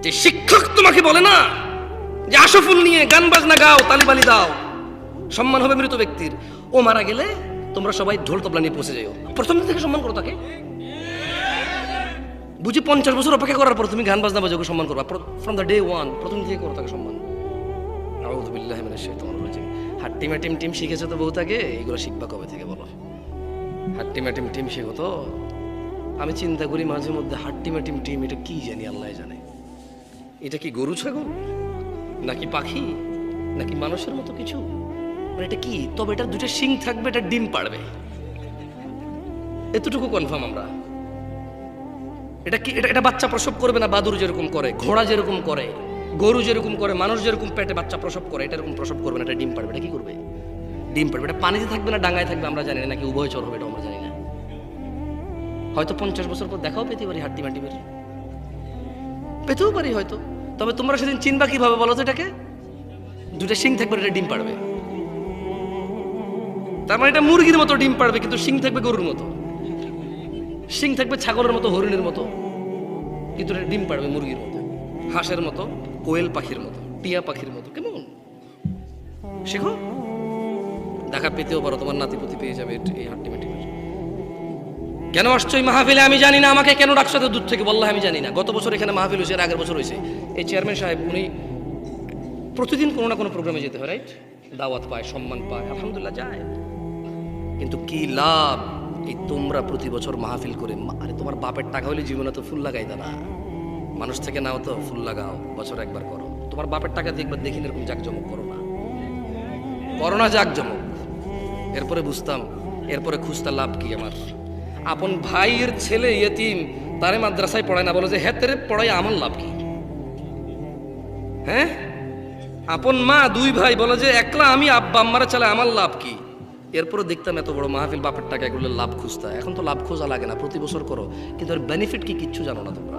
যে শিক্ষক তোমাকে বলে না যে আশফুল নিয়ে গান বাজনা গাও, তালিবালি দাও, সম্মান হবে মৃত ব্যক্তির, ও মারা গেলে তোমরা সবাই ঢোল তবলা নিয়ে পৌঁছে যাও, প্রথম দিন থেকে সম্মান করো তাকে। বুঝি 50 বছর অপেক্ষা করার পর তুমি গান বাজনা বাজাও সম্মান করবা, ফ্রম দ্য ডে ওয়ান প্রথম থেকে করো তাকে সম্মান। আউযু বিল্লাহি মিনাশ শাইতানির রাজিম। হাট্টি ম্যাটিম টিম শিখেছো তো বউ তাকে, এগুলো শিখবা কবে থেকে বলো? হাট্টি ম্যাটিম টিম শিখো তো। আমি চিন্তা করি মাঝে মধ্যে হাট্টি ম্যাটিম টিম এটা কি জানি, আল্লাহ জানে। এটা কি গরু ছাগল নাকি পাখি নাকি মানুষের মতো কিছু, মানে এটা কি? তবে এটা দুটো শিং থাকবে, এটা ডিম পাড়বে, এতটুকু কনফার্ম আমরা। এটা কি? এটা বাচ্চা প্রসব করবে না, বাদুর যেরকম করে, ঘোড়া যেরকম করে, গরু যেরকম করে, মানুষ যেরকম পেটে বাচ্চা প্রসব করে, এটা এরকম প্রসব করবে না, এটা ডিম পাড়বে। এটা কি করবে? ডিম পাড়বে। এটা পানিতে থাকবে না ডাঙায় থাকবে আমরা জানি না, নাকি উভয়চর হবে এটা আমরা জানি না। হয়তো 50 বছর পর দেখাও পেতে পারি, হাট্টি মাটি বের পেতেও পারি হয়তো। তবে তোমরা সেদিন চিনবা কিভাবে বলো তো? এটাকে দুটো শিং থাকবে, এটা ডিম পাড়বে। তার মানে এটা মুরগির মতো ডিম পাড়বে, কিন্তু শিং থাকবে গরুর মতো, শিং থাকবে ছাগলের মতো, হরিণের মতো, কিন্তু এটা ডিম পাড়বে মুরগির মতো, হাঁসের মতো, কোয়েল পাখির মতো, টিয়া পাখির মতো। কেমন শেখো, দেখা পেতেও পারো, তোমার নাতিপুতি পেয়ে যাবে এই হাট্টি মাটি। কেন আসছো এই মাহফিলে আমি জানি না, আমাকে কেন ডাকছো তো দূর থেকে? বললাম আমি জানি না। গত বছর এখানে মাহফিল হয়েছে, এর আগের বছর হয়েছে। এই চেয়ারম্যান সাহেব উনি প্রতিদিন কোনো না কোনো প্রোগ্রামে যেতে হয়, রাইট? দাওয়াত পায়, সম্মান পায়, আলহামদুলিল্লাহ যায়। কিন্তু কি লাভ এই তোমরা প্রতি বছর মাহফিল করে? আরে তোমার বাপের টাকা হলে জীবনে তো ফুল লাগাই না, মানুষ থেকে নাও তো, ফুল লাগাও, বছর একবার করো। তোমার বাপের টাকা দিয়ে একবার দেখি এরকম জাকজমক করো না, করো না জাকজমক। এরপরে বুঝতাম, এরপরে খুঁজতাম লাভ কি আমার। আপন ভাইয়ের ছেলে ইয়েতিম, তারে মাদ্রাসায় পড়ায় না, বলো যে হ্যাঁ তেরে পড়ায় আমার লাভ কি? হ্যাঁ, আপন মা দুই ভাই বলে যে একলা আমি আব্বা আম্মারা চালে আমার লাভ কি? এরপরে দেখতাম এত বড় মাহফিল, বাপের টাকা, এগুলো লাভ খুঁজতা। এখন তো লাভ খোঁজা লাগে না, প্রতি বছর করো, কিন্তু এর বেনিফিট কি কিচ্ছু জানো না তোমরা।